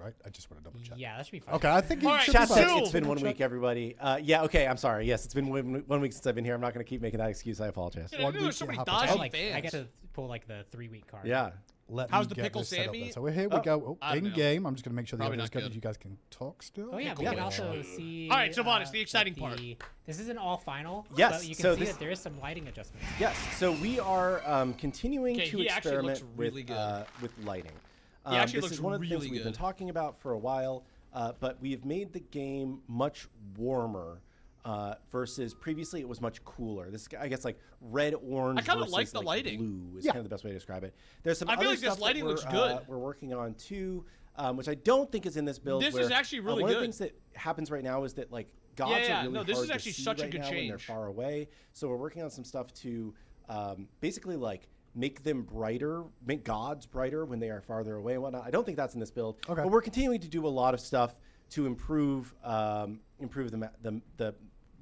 right? I just want to double check. Yeah, that should be fine. Okay, I think it should Chat be said fine. it's been 1 week, everybody. Yeah, okay, I'm sorry. Yes, it's been 1 week since I've been here. I'm not going to keep making that excuse. I apologize. Yeah, I knew there's so many happens. dodgy Like, I get fans. to pull like the 3-week card. Yeah. How's Me the get pickle this set up Sammy? then. So here we go. I don't In know. game, I'm just going to make sure the Probably audio is not good. good. You guys can talk still. Oh yeah, we Yeah. can also see. All right, Sylvanus, the that exciting part. This isn't all final. Yes, but you can so see this- that there is some lighting adjustments. Yes, so we are continuing Okay, to he actually looks experiment really good. with lighting. He actually this looks is one of the really things we've been good. talking about for a while, but we have made the game much warmer versus previously it was much cooler. This, I guess, like red, orange. I kinda versus, like the lighting. Blue is Yeah. kind of the best way to describe it. There's some I feel other like this stuff that lighting we're, looks good. We're working on too, which I don't think is in this build. This where, is actually really one of good. the things that happens right now is that like gods Yeah, are really no, this hard is actually to see such a right good now when they're change. far away. So we're working on some stuff to basically like make them brighter, make gods brighter when they are farther away and whatnot. I don't think that's in this build, Okay. but we're continuing to do a lot of stuff to improve the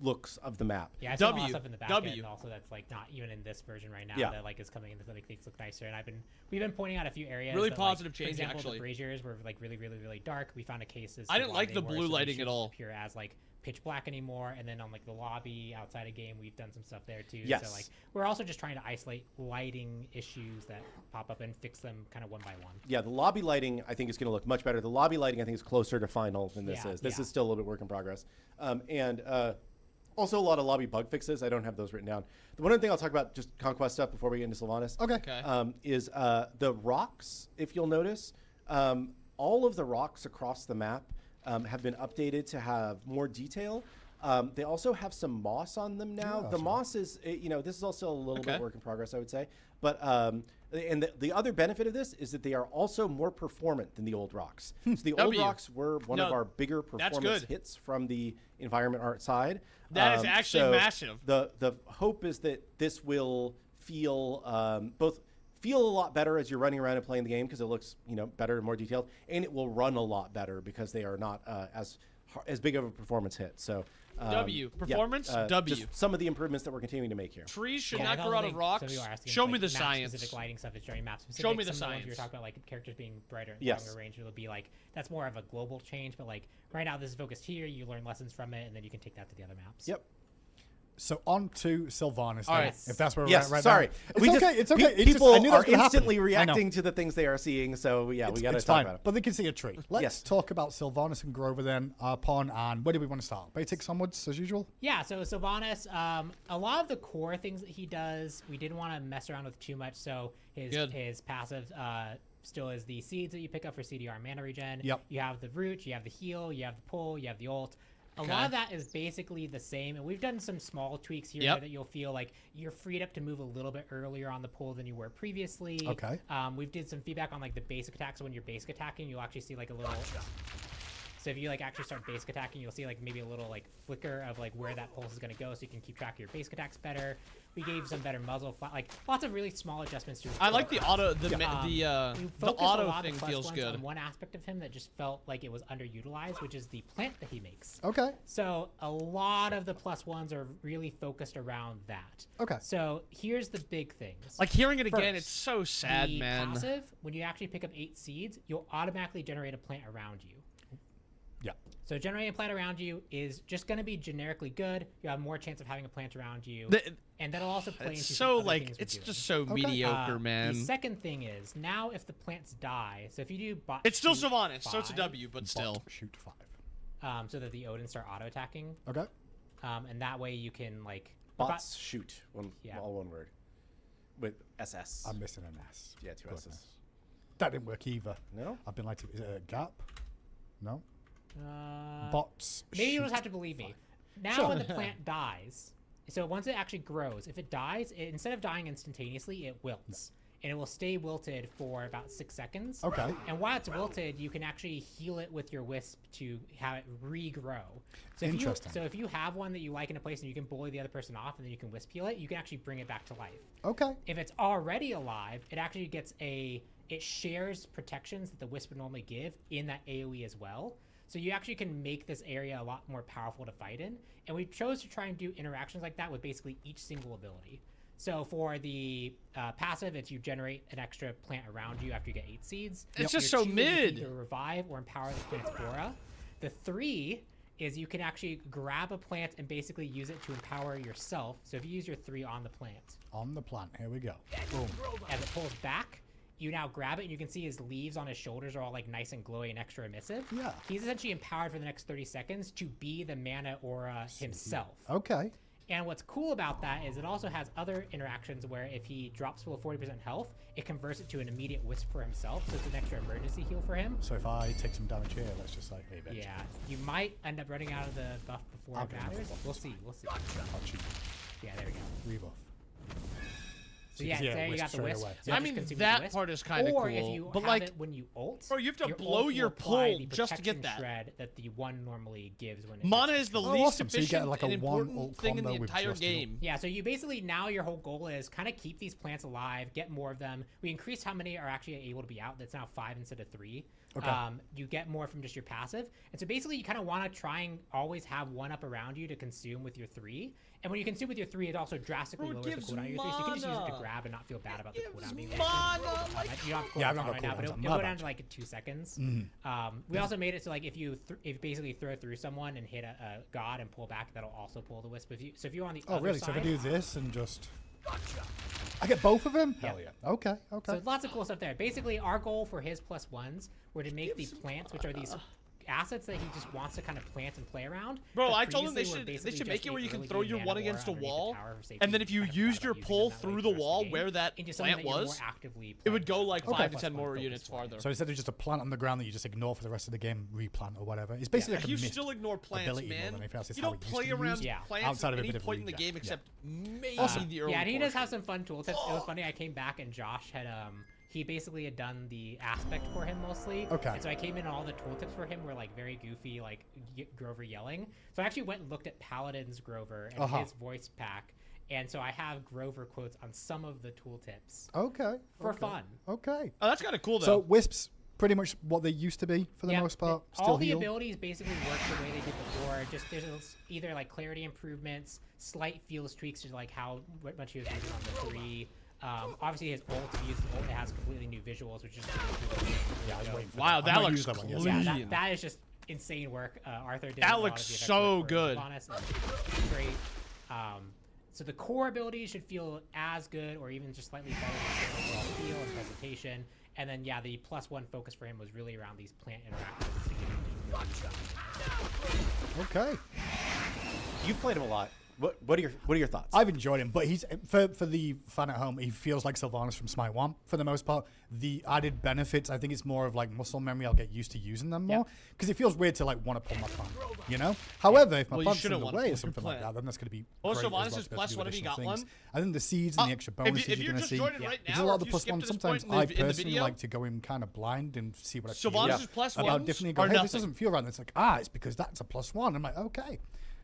looks of the map. Yeah, I see a lot of W, stuff in the back W. end also that's like not even in this version right now. Yeah. That like is coming into make things look nicer. And we've been pointing out a few areas. Really that, positive like, change, for example, actually. The braziers were like really dark. We found a case. As I to didn't why like they the were, blue so they lighting at shouldn't all. appear as like pitch black anymore. And then on like the lobby outside of game, we've done some stuff there too. Yes. So like we're also just trying to isolate lighting issues that pop up and fix them kind of one by one. Yeah, the lobby lighting I think is going to look much better. The lobby lighting I think is closer to final than this Yeah, is. This yeah. is still a little bit work in progress. Also a lot of lobby bug fixes. I don't have those written down. The one other thing I'll talk about, just conquest stuff before we get into Sylvanus. Okay. Okay. Is the rocks, if you'll notice, all of the rocks across the map have been updated to have more detail. They also have some moss on them now. Yeah, The that's moss is, this is also a little Okay. bit work in progress, I would say. But and the other benefit of this is that they are also more performant than the old rocks. So the old W. rocks were one of No, our bigger that's performance good. hits from the environment art side. That is actually so massive. The hope is that this will feel feel a lot better as you're running around and playing the game because it looks better and more detailed, and it will run a lot better because they are not as big of a performance hit. So W. Performance, yeah, W. Just some of the improvements that we're continuing to make here. Trees should Yeah, not I grow don't out of think rocks. some people are asking, Show me like, the map science. Specific lighting stuff is very map specific. Show me the Some of ones you were science. talking about, like characters being brighter and Yes. longer range, it'll be like that's more of a global change. But like right now, this is focused here. You learn lessons from it, and then you can take that to the other maps. Yep. So on to Sylvanus. All then, right. If that's where we're Yes. at right sorry. now. It's We okay. just- It's okay. It's just- People I knew that are was gonna happen. instantly I know. reacting to the things they are seeing. So yeah, we got to It's talk fine, about it. but they can see a tree. Let's Yes. talk about Sylvanus and Grover then, upon, and where do we want to start? Basics onwards, as usual? Yeah, so Sylvanus, a lot of the core things that he does, we didn't want to mess around with too much. So Good. his passive still is the seeds that you pick up for CDR mana regen. Yep. You have the root, you have the heal, you have the pull, you have the ult. A Okay. lot of that is basically the same, and we've done some small tweaks here Yep. that you'll feel like you're freed up to move a little bit earlier on the pull than you were previously. Okay. We've did some feedback on like the basic attack, so when you're basic attacking, you'll actually see like a little. So if you like actually start basic attacking, you'll see like maybe a little like flicker of like where that pulse is going to go, so you can keep track of your basic attacks better. We gave some better muzzle flat, like lots of really small adjustments to his I like skill. the auto, We the focused a auto lot of thing plus feels ones good. on one aspect of him that just felt like it was underutilized, which is the plant that he makes. Okay. So a lot of the plus ones are really focused around that. Okay. So here's the big things. Like hearing it again, First, it's so sad, the man. passive, when you actually pick up 8 seeds, you'll automatically generate a plant around you. Yeah. So generating a plant around you is just going to be generically good. You have more chance of having a plant around you, and that'll also play into It's some so other like things we're it's doing. just so mediocre, man. The second thing is now if the plants die, so if you do bot It's still shoot Sylvanus, so it's a 5, W, but still. Bot, shoot 5. so that the Odin start auto attacking, Okay. and that way you can like Bots shoot Yeah. all one word with SS. I'm missing an S. Yeah, 2 Goodness. S's. That didn't work either. No? I've been like, is it a gap? No. Uh, Bots. maybe you shoot just have to believe me. 5. Now Sure. when the plant dies, so once it actually grows, if it dies, instead of dying instantaneously, it wilts. And it will stay wilted for about 6 seconds. Okay. And while it's wilted, you can actually heal it with your wisp to have it regrow. So Interesting. If you have one that you like in a place and you can bully the other person off and then you can wisp heal it, you can actually bring it back to life. Okay. If it's already alive, it actually gets it shares protections that the wisp would normally give in that AoE as well. So you actually can make this area a lot more powerful to fight in. And we chose to try and do interactions like that with basically each single ability. So for the passive, it's you generate an extra plant around you after you get 8 seeds. It's Your just so 2 is you mid. can either revive or empower the plant's aura. The 3 is you can actually grab a plant and basically use it to empower yourself. So if you use your 3 on the plant, On the plant. Here we go. Boom. as it pulls back, you now grab it and you can see his leaves on his shoulders are all like nice and glowy and extra emissive. Yeah. He's essentially empowered for the next 30 seconds to be the mana aura himself. Okay. And what's cool about that is it also has other interactions where if he drops below 40% health, it converts it to an immediate wisp for himself. So it's an extra emergency heal for him. So if I take some damage here, let's just like, hey, bitch. Yeah, you might end up running out of the buff before I'll it get enough matters. buffs. We'll see. We'll see. I'll cheat. Yeah, there we go. Rebuff. So yeah, there you wisp got the straight wisp. away. So I just mean, consume the that wisp. part is kinda Or if cool, you but, have like- it when you ult, Bro, you have to your blow ult will your apply pull the just to get protection that. shred that the 1 normally gives when it Mana hits is the you. Oh, least awesome. So you get, efficient like, a and one important ult thing in the combo with entire just an ult. game. Yeah, so you basically now your whole goal is kind of keep these plants alive, get more of them. We increased how many are actually able to be out. That's now 5 instead of 3. Okay. You get more from just your passive, and so basically you kind of want to try and always have 1 up around you to consume with your 3. And when you consume with your 3, it also drastically Bro, it lowers the gives cooldown of your 3, so you can just use it to mana. grab and not feel bad about the cooldown being Mana, wasted. like, You don't have Yeah, I've cooldown not got right now, but cooldowns it'll on go my down badge. to like 2 seconds. Mm-hmm. We also made it so like if you basically throw through someone and hit a god and pull back, that'll also pull the wisp. So if you're on the Oh, other really? side, So if I do this and just... I get both of them? Yeah. Hell yeah. Okay, okay. So lots of cool stuff there. Basically, our goal for his +1s were to make the plants, which are these assets that he just wants to kind of plant and play around. Bro, that I told him previously were they basically should make just it where a you can really throw good your mana one aura against a underneath the wall, tower for safety. and then if you Kind of used thought your about pull using them that way through for the rest of wall game where that into something plant that you're more was, actively it would playing go like with. 5 to Plus 10 one more focus units one. farther. So instead of just a plant on the ground that you just ignore for the rest of the game, replant or whatever. It's basically like a You missed still ignore plants, ability more man. than anything else. It's You how don't it used play to be around used. Yeah. plants Outside at of a any bit of point in the regen. game Yeah. except maybe Awesome. the early Yeah, and he does have portion. some fun tool tips. It was funny. I came back and Josh had he basically had done the aspect for him mostly. Okay. And so I came in and all the tooltips for him were like very goofy, like Grover yelling. So I actually went and looked at Paladin's Grover and his voice pack. And so I have Grover quotes on some of the tooltips Okay. for okay, fun. Okay. Oh, that's kind of cool though. So wisps, pretty much what they used to be for the Yeah, most part. all Still the heal. abilities basically work the way they did before. Just there's either like clarity improvements, slight feels tweaks to like how much he was using on the 3. Obviously his ult, if he uses ult, it has completely new visuals, which is Yeah, I was waiting for Wow, I've that not looks used that one yet. clean. yeah, that is just insane work. Arthur did That a lot looks of the effects so work for good. Sylvanus, and it's great. So the core abilities should feel as good or even just slightly better than the overall feel and presentation. And then yeah, the +1 focus for him was really around these plant interactions to give him just Okay. You've played him a lot. What are your thoughts? I've enjoyed him, but he's for the fan at home. He feels like Sylvanus from Smite 1 for the most part. The added benefits, I think it's more of like muscle memory. I'll get used to using them more because it feels weird to like want to pull my plant, you know. However, if my Well, you plant's in shouldn't the wanna way pull or your something like plant. that, then that's going to be. Oh, great as Sylvanus well is to be able to +1. do Have you additional got things. one? I think the seeds and the extra bonuses if you're you're going to just see. joining right Because now, a lot or of the if you skipped +1 to this sometimes point in I the personally video, like to go in kind of blind and see what I Sylvanus' feel +1s about differently. Go, are hey, this nothing. doesn't feel right. And it's like it's because that's a +1. I'm like, okay.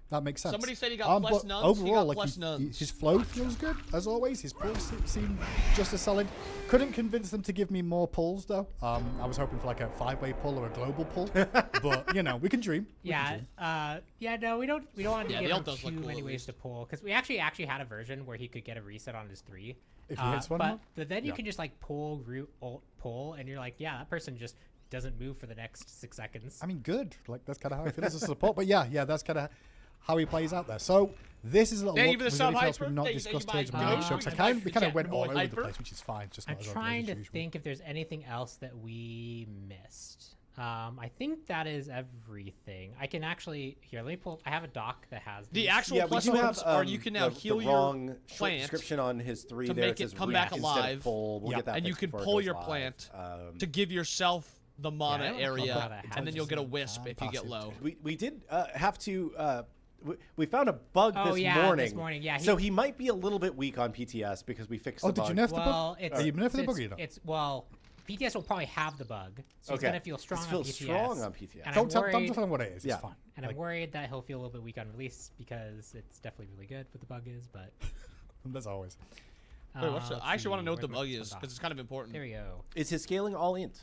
That makes sense. Somebody said he got plus but nuns, he overall, got like plus nuns. his flow feels good as always. His pulls seem just as solid. Couldn't convince them to give me more pulls though. I was hoping for like a 5-way pull or a global pull, but you know we can dream. We can dream. No, we don't want to Yeah, give the him ult does too look cool, many at ways least. to pull because we actually had a version where he could get a reset on his 3. If he hits one, but then you yeah. can just like pull root ult pull and you're like, yeah, that person just doesn't move for the next 6 seconds. I mean, good. Like that's kind of how I feel as a support. But yeah, that's kind of how he plays out there. So this is a little Thank you look. for the There's anything else sub-hyper. we've not Thank you, discussed thank here. you, Really Mike. shows. Thank We kind of you, went all boy over the hyper. place, which is fine. Just I'm not as trying organized to as usual. think if there's anything else that we missed. I think that is everything. I can actually let me pull. I have a doc that has The these. actual yeah, we plus do ones have are you can now the heal your wrong short plant description on his 3 to there. make it says come react back instead of alive. pull. We'll Yeah. get that and you fixed can before it pull goes your live. plant to give yourself the mana I don't know how area, that and then you'll get a happens. wisp if you get Passive. low. We did have to. We found a bug Oh, this yeah, morning. this morning, yeah, So he might be a little bit weak on PTS because we fixed Oh, the did bug. you nerf the Well, bug? it's Are you nerfing the it's- bug or you not? It's PTS will probably have the bug, so he's Okay. gonna feel strong He's on feel PTS. strong on PTS. And Don't I'm tell worried, them what it is. Yeah. It's fine. and I'm worried that he'll feel a little bit weak on release because it's definitely really good what the bug is, but. That's always. Wait, what's the, let's I actually want to see, know what the where's bug my is doc? because it's kind of important. There we go. Is his scaling all int?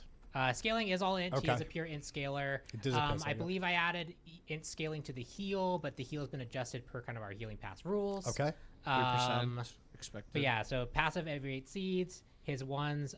Scaling is all int. He Okay. is a pure int scaler. It is a pure I scaler. believe I added int scaling to the heal, but the heal has been adjusted per kind of our healing pass rules. Okay. 3% expected. But yeah, so passive every 8 seeds. His ones.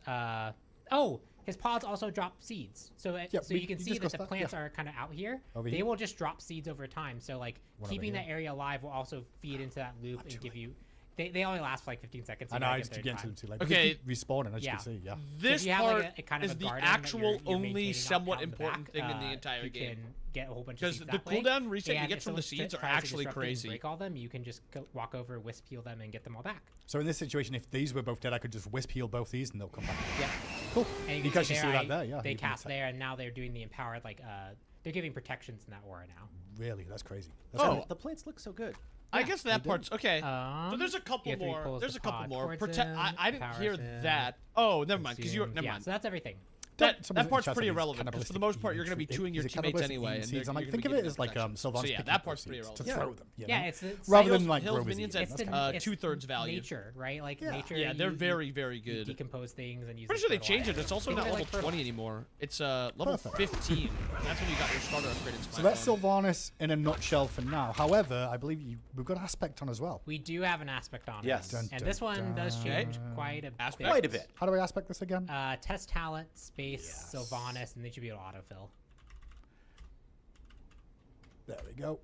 His pods also drop seeds. So Yeah, so we- you can you see that discussed the that, plants yeah. are kind of out here. Over They here? will just drop seeds over time. So like One keeping over that here? area alive will also feed into that loop and give you. They only last for like 15 seconds. So I you know, gotta I get just there keep in getting to time. them too late. Okay. Because they keep respawning, as you Yeah. can see, yeah. This you have, part like, a kind of is a the garden that actual you're only maintaining somewhat out in the important back, thing in the entire you game. can get a whole bunch Because of seeds the that way. cooldown reset you And get if from the someone seeds are tries to actually disrupt it and crazy. break all them, you can just go walk over, wisp heal them, and get them all back. So in this situation, if these were both dead, I could just wisp heal both these and they'll come back. Yeah. Cool. And you You can can see actually there, see that there, yeah. They you can cast attack. there, and now they're doing the empowered, like, they're giving protections in that aura now. Really, that's crazy. That's Oh. crazy. The plants look so good. I guess that do. part's okay. So there's a couple you have 3 more. pulls There's to a couple pod more. towards Protect. him, I didn't powers hear him, that. Oh, never mind. Because you consumes. never Yeah, mind. so that's everything. Someone's That part's in chat pretty said he's irrelevant because for the cannibalistic most part you're eating going to be trees. chewing your Is it teammates cannibalistic anyway. eating And seeds? I'm like, you're think of gonna it be as like protection. Sylvanus So yeah, picking that up part's those pretty seeds irrelevant. to throw them. You Yeah, know? it's the Rather Hills- than like Hills Grover's minions eating. at That's kinda it's 2/3 value. Nature, right? Like Yeah. nature. Yeah, they're you- very, very you good. decompose things and use. Pretty them sure they for changed it. fertilizer. It's also Think not of it level like fertilizer. 20 anymore. It's level Perfect. 15. That's when you got your starter upgrade in So Smite that's 1. Sylvanus in a nutshell for now. However, I believe we've got Aspect on as well. We do have an aspect on Yes. it. Dun, And dun, this one does change dun. quite a Aspect. bit. Quite a bit. How do I Aspect this again? Test talent, space, Yes. Sylvanus, and then you should be able to autofill. There we go.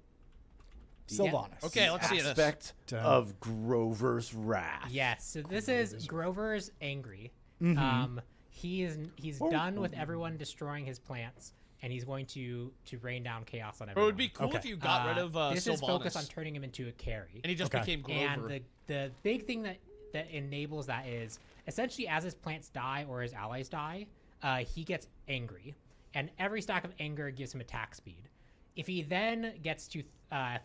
Yeah. Sylvanus. Okay, let's see this. Aspect Dun. of Grover's Wrath. Yes, so this is Grover's angry. Mm-hmm. He's done with everyone destroying his plants, and he's going to rain down chaos on But everyone. it would be cool Okay. if you got rid of this Sylvanus. is focused on turning him into a carry. and he just Okay. became Grover. And the big thing that enables that is essentially as his plants die or his allies die, he gets angry, and every stack of anger gives him attack speed. If he then gets to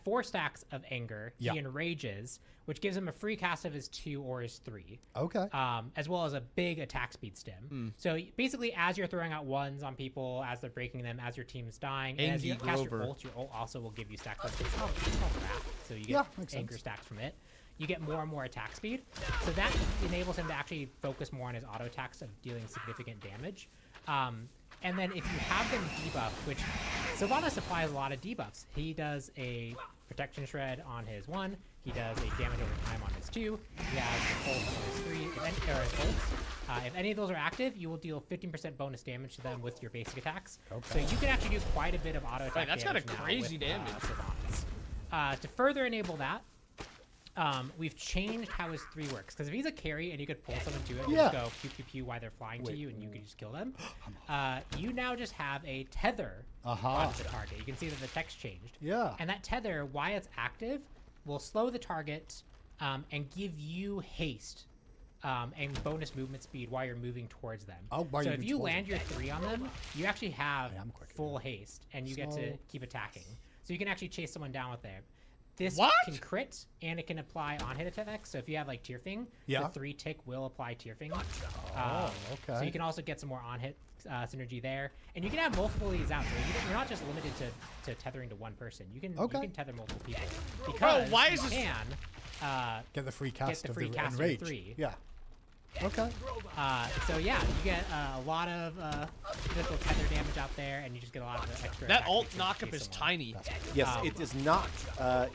4 stacks of anger, Yeah. he enrages, which gives him a free cast of his 2 or his 3, Okay. as well as a big attack speed stim. So basically, as you're throwing out ones on people, as they're breaking them, as your team's dying, and as you Angie cast your Grover. ult also will give you stacks. Like it's called wrath, so you Yeah, get makes anger sense. stacks from it. You get more and more attack speed, so that enables him to actually focus more on his auto attacks of dealing significant damage. And then if you have them debuffed, which Sylvanus applies a lot of debuffs. He does a protection shred on his 1. He does a damage over time on his 2. He has a pulse on his 3. Or his ults. If any of those are active, you will deal 15% bonus damage to them with your basic attacks. Okay. So you can actually do quite a bit of auto attack. that's kinda damage now crazy with, damage. Sylvanus. To further enable that, we've changed how his 3 works. Because if he's a carry and you could pull someone to it, you Yeah. just go pew pew pew while they're flying to Wait, you, and you can just kill them. You now just have a tether Aha. on the target. You can see that the text changed. Yeah. And that tether, while it's active, will slow the target and give you haste and bonus movement speed while you're moving towards them. Oh, while so you're if moving you towards land them. your 3 on them, you actually have I am quicker. full haste, and you get to So- keep attacking. So you can actually chase someone down with there. This What? can crit, and it can apply on-hit attacks. So if you have like Tearfing, Yeah. the 3 tick will apply Tearfing. Oh, So okay. you can also get some more on-hit synergy there, and you can have multiple of these out. So you're not just limited to tethering to one person. You can tether multiple people because why you is this- can Get the free cast the of free the cast of enrage. 3. Yeah. Okay. So yeah, you get a lot of physical tether damage out there, and you just get a lot of extra. That attack alt speed to knockup chase is someone. tiny. Yes, it is not.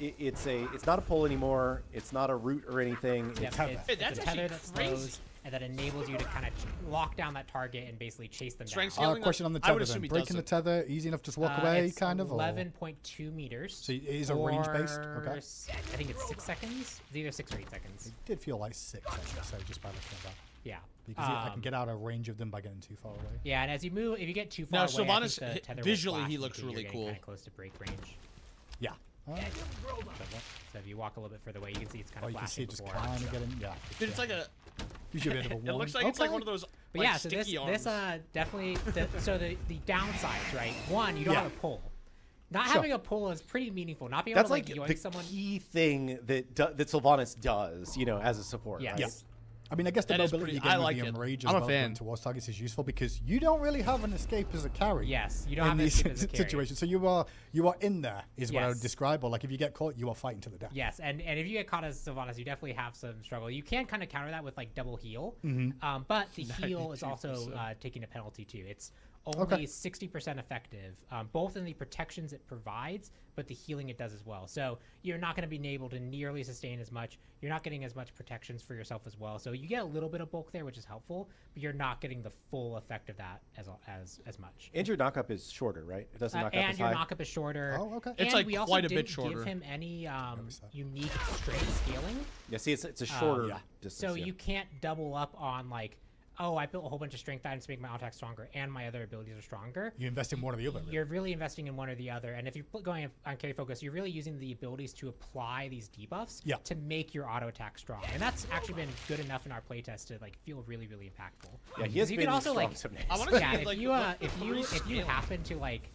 It's not a pull anymore. It's not a root or anything. Yep, It's tether. it's, Hey, it's that's a tether actually that crazy. slows and that enables you to kind of lock down that target and basically chase them Strength down. scaling Question on the I would tether assume then. he Breaking the doesn't. tether, easy enough to just walk away, It's kind of? Or? 11.2 meters. So it is a range-based? or Okay. I think it's 6 seconds. It's either 6 or 8 seconds. It did feel like 6, I should say, just by looking at that. Yeah. Because I can get out of range of them by getting too far away. Yeah, and as you move, if you get too far No, away, I think Sylvanus, the tether will visually, flash he because looks you're really getting cool. kinda close to break range. Yeah. Alright. So if you walk a little bit further away, you can see it's kind Oh, of you can see flashing it just before. kind of getting, yeah. Dude, it's like a. Gives you a bit of a It warning. looks like it's like Okay. one of those. But like, yeah, so sticky this arms. definitely so the downsides, right? One, you don't Yeah. have a pull. Not Sure. having a pull is pretty meaningful. Not being That's able like to the yoink someone. key thing that Sylvanus does, as a support. Yes. Right? Yeah. I mean, I guess the That is mobility you pretty- get I with like the it. Enrage I'm as a well fan. going towards targets is useful because you don't really have an escape as a carry. Yes, you don't in have an these escape as a carry. situations. So you are in there is what I would Yes. describe. Or like if you get caught, you are fighting to the death. Yes, and if you get caught as Sylvanus, you definitely have some struggle. You can kind of counter that with like double heal, but the heal is also taking a penalty too. It's only 60% effective, both in the protections it provides, but the healing it does as well. So you're not going to be able to nearly sustain as much. You're not getting as much protections for yourself as well. So you get a little bit of bulk there, which is helpful, but you're not getting the full effect of that as much. And your knockup is shorter, right? It doesn't knock up And as your high. knockup is shorter. Oh, okay. It's And like we also quite a bit didn't shorter. give him any that. unique straight scaling. Yeah, see, it's a shorter yeah. distance. So yeah. you can't double up on like, oh, I built a whole bunch of strength items to make my auto attack stronger, and my other abilities are stronger. You invest in one or the other. Really. You're really investing in one or the other, and if you're going on carry focus, you're really using the abilities to apply these debuffs Yeah. to make your auto attack strong, and that's actually been good enough in our playtest to like feel really, really impactful. Yeah, he has you been can also strong like, some days. I want to yeah, see if like you the if you rescaling. happen to like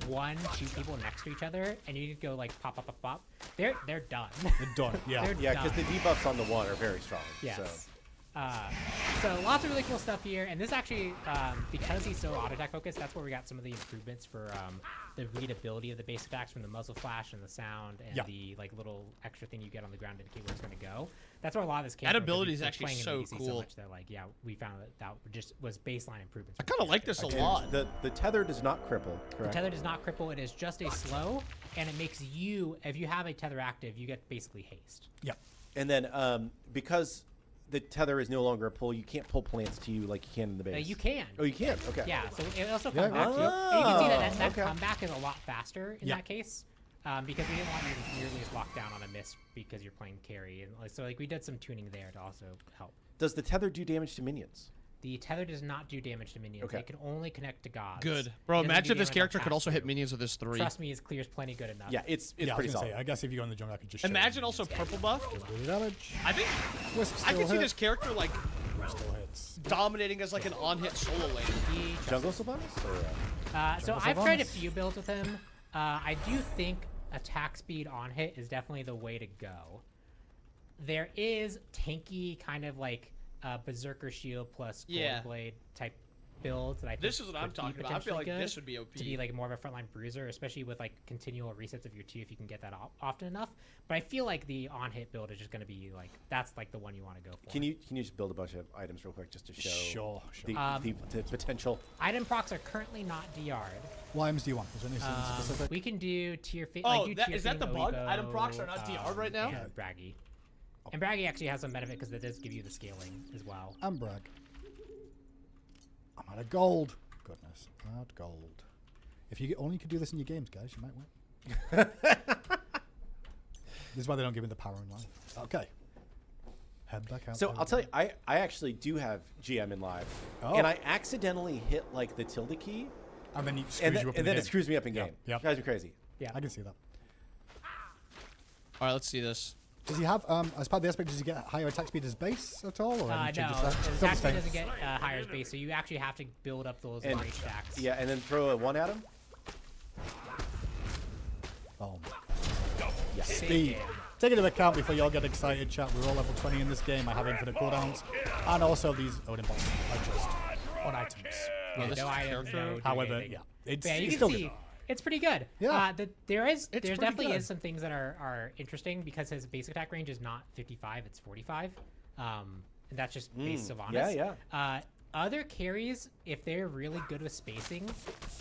1-2 people next to each other, and you go like pop, pop, pop, pop, they're done. They're done. Yeah. They're Yeah, because done. the debuffs on the one are very strong. Yes. So. So lots of really cool stuff here, and this actually, because he's so auto attack focused, that's where we got some of the improvements for the readability of the base attacks from the muzzle flash and the sound and Yeah. the like little extra thing you get on the ground to indicate where it's going to go. That's where a lot of this came That from, 'cause ability we is were actually playing in so the VC cool. much that like, yeah, we found that just was baseline improvements. I for the kind of like character. this a And lot. The tether does not cripple, The correct? tether does not cripple; it is just a slow, and it makes you, if you have a tether active, you get basically haste. Yeah. And then because the tether is no longer a pull, you can't pull plants to you like you can in the base. You can. Oh, you can? Okay. Yeah, so it also Yeah, comes back. yeah. And you can see that Oh, that okay. comeback is a lot faster in Yeah. that case, because we didn't want you to nearly just lock down on a miss because you're playing carry, and so like we did some tuning there to also help. Does the tether do damage to minions? The tether does not do damage to minions. Okay. It can only connect to gods. Good. It Bro, doesn't imagine do if this damage on character could also hit pass-through. minions with his 3. Trust me, his clear's plenty good enough. Yeah, it's Yeah, I pretty was gonna solid. say, I guess if you go in the jungle, I could just show Imagine you. also purple buff. Do the damage. I think Wisp I still can see hit. this character like Still hits. dominating as like an on-hit solo lane. Jungle Sylvanus? Or, So Jungle I've tried a Sylvanus. few builds with him. I do think attack speed on hit is definitely the way to go. There is tanky kind of like berserker shield plus Yeah. blade type builds that I think This is what I'm would be talking about. I feel like potentially this good would be OP. to be like more of a frontline bruiser, especially with like continual resets of your 2 if you can get that often enough. But I feel like the on hit build is just going to be like that's like the one you want to go for. can you just build a bunch of items real quick just to show Sure. the potential? Item procs are currently not DR'd. What items do you want? Is there anything specific? We can do tier Oh, like do that, tier is that the thing, bug? Oebo, Item procs are not DR right now? and Braggy. And Braggy actually has some benefit because it does give you the scaling as well. And brag. I'm out of gold. Goodness, out of gold. If you only could do this in your games, guys, you might win. This is why they don't give me the power in life. Okay. Head back out. So there I'll we tell go. you, I actually do have GM in live, Oh. and I accidentally hit like the tilde key, And then it screws and you then, up in and the then game. it screws me up in Yeah, game. yep. Drives me crazy. Yeah. I can see that. All right, let's see this. Does he have, as part of the aspect, does he get higher attack speed as base at all? Or any No, changes to that? his Still the attack speed same. doesn't get higher as base, so you actually have to build up those And rage stacks. yeah, and then throw a 1 at him. Boom. Yeah. Speed. Take into account before y'all get excited, chat. We're all level 20 in this game. I have infinite cooldowns. And also these Odin bots are just on items. Yeah, this no items, character- no doing However, anything. yeah. It's, Yeah, you it's can still see good. it's pretty good. Yeah. There's pretty definitely good. is some things that are interesting because his basic attack range is not 55, it's 45. And that's just base Sylvanus. yeah. Other carries, if they're really good with spacing,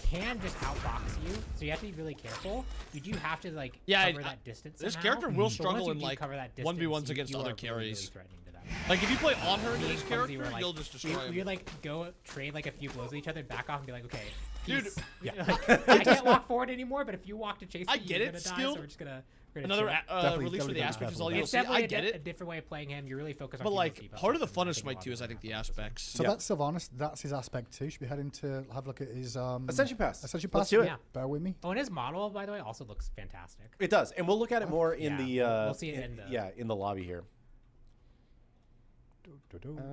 can just outbox you. So you have to be really careful. You do have to like Yeah, cover that distance. This somehow. character will But once struggle you in do like cover that 1v1s distance, against you other are really, really carries. threatening to them. Like if you play on her to Being this clumsy character, where, like, you'll just destroy him. you like go trade like a few blows with each other, back off, and be like, okay, Dude, peace. yeah. Like, I can't walk forward anymore. But if you walk to chase me, I get you're it, gonna die. skilled. So we're just gonna we're Another chill. Definitely- release for the definitely aspect is all goes you'll It's see. definitely I get a it. different way of playing him. You're really focused on. But PvP, like but part of the I fun of think a Smite lot 2 is I it think the happens. aspects. So Yeah. that's Sylvanus. That's his aspect too. Should we head into have a look at his Ascension Pass. Ascension Let's Pass? do it. Yeah. Bear with me. Oh, and his model, by the way, also looks fantastic. It does, and we'll look at it more in Yeah, the. we'll see it in the- in the lobby here.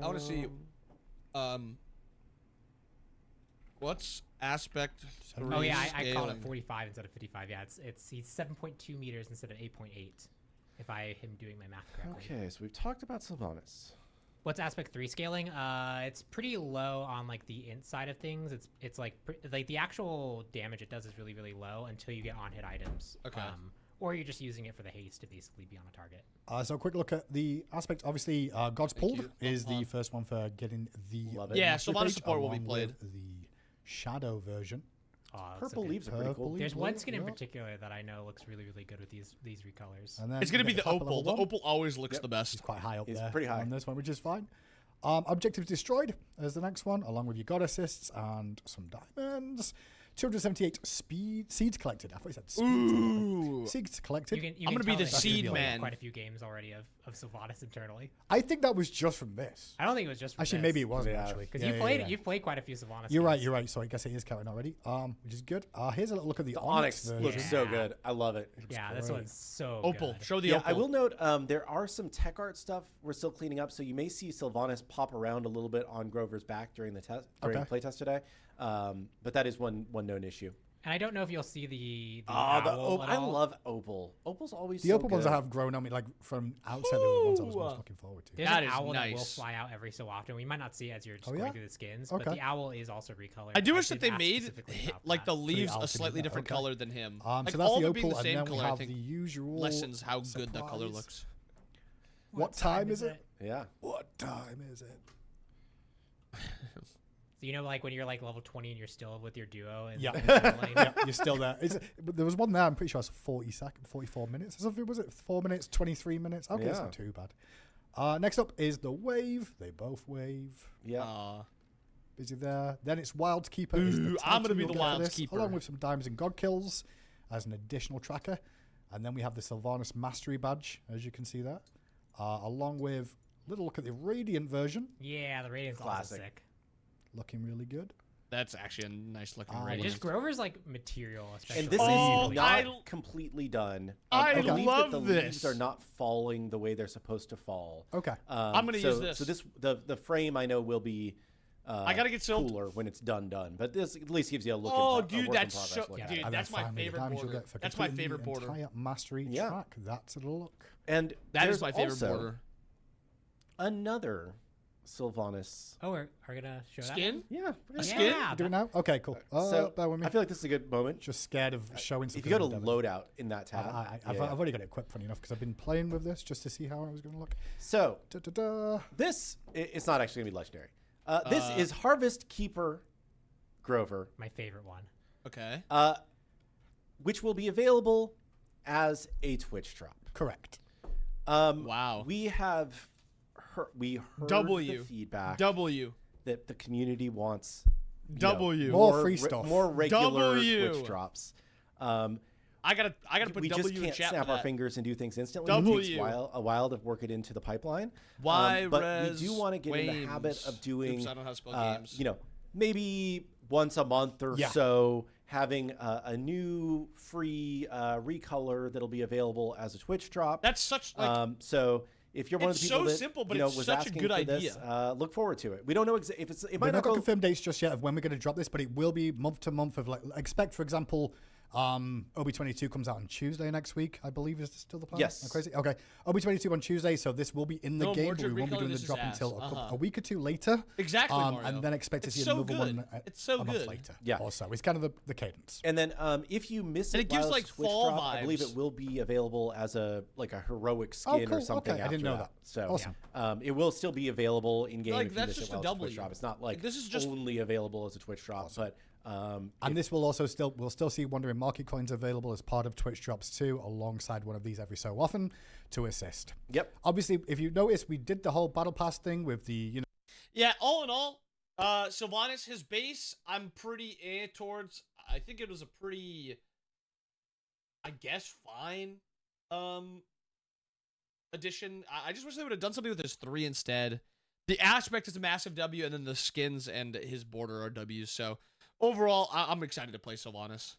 I want to see. What's aspect? Oh yeah, I called it scaling? 45 instead of 55. Yeah, he's 7.2 meters instead of 8.8. If I am doing my math correctly. Okay, so we've talked about Sylvanus. What's aspect 3 scaling? It's pretty low on like the int side of things. It's like like the actual damage it does is really low until you get on hit items. Okay. Or you're just using it for the haste to basically be on a target. So a quick look at the aspect. Obviously, God's Thank Pulled you. is the first one for getting the Love it. Yeah, mastery Sylvanus page, support will be along played. with the Shadow version. Purple leaves are pretty cool. There's one skin in yeah. particular that I know looks really good with these recolors. And then It's gonna you be get the top of opal. level The one. opal always looks Yep. the best. He's quite high up He's there pretty high. on this one, which is fine. Objectives destroyed as the next one, along with your god assists and some diamonds. 278 seeds collected. I thought he said speeds. Ooh. Seeds collected. I'm gonna be the tell that seed you've played man. Quite a few games already of Sylvanus internally. I think that was just from this. I don't think it was just for Actually, this. maybe it wasn't Yeah. actually. Because Yeah, you yeah, played yeah. you've played quite a few Sylvanus. You're right. games. You're right. So I guess it is counting already. Which is good. Here's a little look at the The Onyx Onyx version. looks so Yeah. good. I love it. Yeah, this great. one's so Opal. good. Show the Yeah, opal. I will note there are some tech art stuff we're still cleaning up, so you may see Sylvanus pop around a little bit on Grover's back during the playtest today. But that is one known issue. And I don't know if you'll see the Oh, owl at I all. love Opal. Opal's always The so opal ones good. that have grown on me, like from outset, they were the ones I was most looking forward to. There's That an is owl that will nice. fly out every so often. We might not see it as you're just Oh, going yeah? through the skins, Okay. but the owl is also recolored. I do I wish that did they ask made specifically about like the that. leaves a alchemy, slightly yeah, different okay. color than him. So Like that's all the of them being opal, the same and then color, we I have think the usual lessens how good that color surprise. looks. What time is it? Yeah. What time is it? So you know, like when you're like level 20 and you're still with your duo. And Yeah. and battling? Yeah, you're still there. But there was one there. I'm pretty sure it's 44 minutes or something. Was it 4 minutes, 23 minutes? Okay, it's Yeah. not too bad. Next up is the wave. They both wave. Yeah. Busy there. Then it's Wild Keeper. is the Ooh, I'm gonna title be you'll the get for Wild this, Keeper. along with some diamonds and god kills as an additional tracker. And then we have the Sylvanus Mastery Badge, as you can see there, along with a little look at the Radiant version, Yeah, the radiant's also Classic. sick. looking really good. That's actually a nice looking Yeah, radiant. Just Grover's like material, especially. And this Oh, is not I- completely done. I believe love that the this. leaves are not falling the way they're supposed to fall. Okay. I'm gonna use this. So the frame I know will be I gotta get sold. cooler when it's done. But this at least gives you a look. Oh, in, dude, a work that's in so- progress look. Yeah. dude, And then that's my finally the favorite diamonds you'll border. get for That's my completing favorite the border. entire Mastery Yeah. track. That's a look. And That there's is my favorite also border. another Sylvanus. Oh, are we gonna show that? Skin? Yeah. we're gonna- skin? Yeah, Do it now? Okay, cool. So Bear with me. I feel like this is a good moment. Just scared of showing If something. you go to on the loadout in that tab, I've yeah. already got it equipped, funny enough, because I've been playing with this just to see how it was going to look. So Da-da-da. this it's not actually gonna be legendary. This is Harvest Keeper Grover, my favorite one. Okay. which will be available as a Twitch drop. Correct. Wow. We have heard W. the feedback W. that the community wants W. More free stuff. more regular W. Twitch drops. I gotta put We W just in can't chat snap for our that. fingers and do things instantly. W. It takes a while to work it into the pipeline. Y But res we do want to get in the habit Wames. of doing, Oops, I don't know how to spell games. maybe once a month or Yeah. so, having a new free recolor that'll be available as a Twitch drop. That's such like So if you're one of It's the people so that simple, but was it's such a asking good for this, look forward to it. We don't know if it's. It We've might not not got go. confirmed dates just yet of when we're going to drop this, but it will be month to month of like expect, for example, OB22 comes out on Tuesday next week, I believe. Is this still the plan? Yes. Am I crazy? Okay. OB22 on Tuesday, so this will be in the No, game, Mordred but we won't be Recolor, doing the this is drop ass. until Uh-huh. a week or two later. Exactly, Mario. And then expect to It's see so another good. one It's so a month good. later. Yeah. Also, it's kind of the cadence. And then if you miss And it, it gives, while like, it's a Twitch fall drop, I believe vibes. it will be available as a heroic Oh, skin cool. or something. Okay, I didn't after know that. So Awesome. it will still be available in game Like, if you that's miss it just a while it's a Twitch W. drop. It's not like This is just- only available as a Twitch drop, but And this will also we'll still see Wandering Market coins available as part of Twitch drops too, alongside one of these every so often to assist. Yep. Obviously, if you notice, we did the whole battle pass thing with the Yeah, all in all, Sylvanus, his base, I'm pretty towards. I think it was a pretty, I guess, fine addition. I just wish they would have done something with his 3 instead. The aspect is a massive W, and then the skins and his border are W's. So overall, I'm excited to play Sylvanus.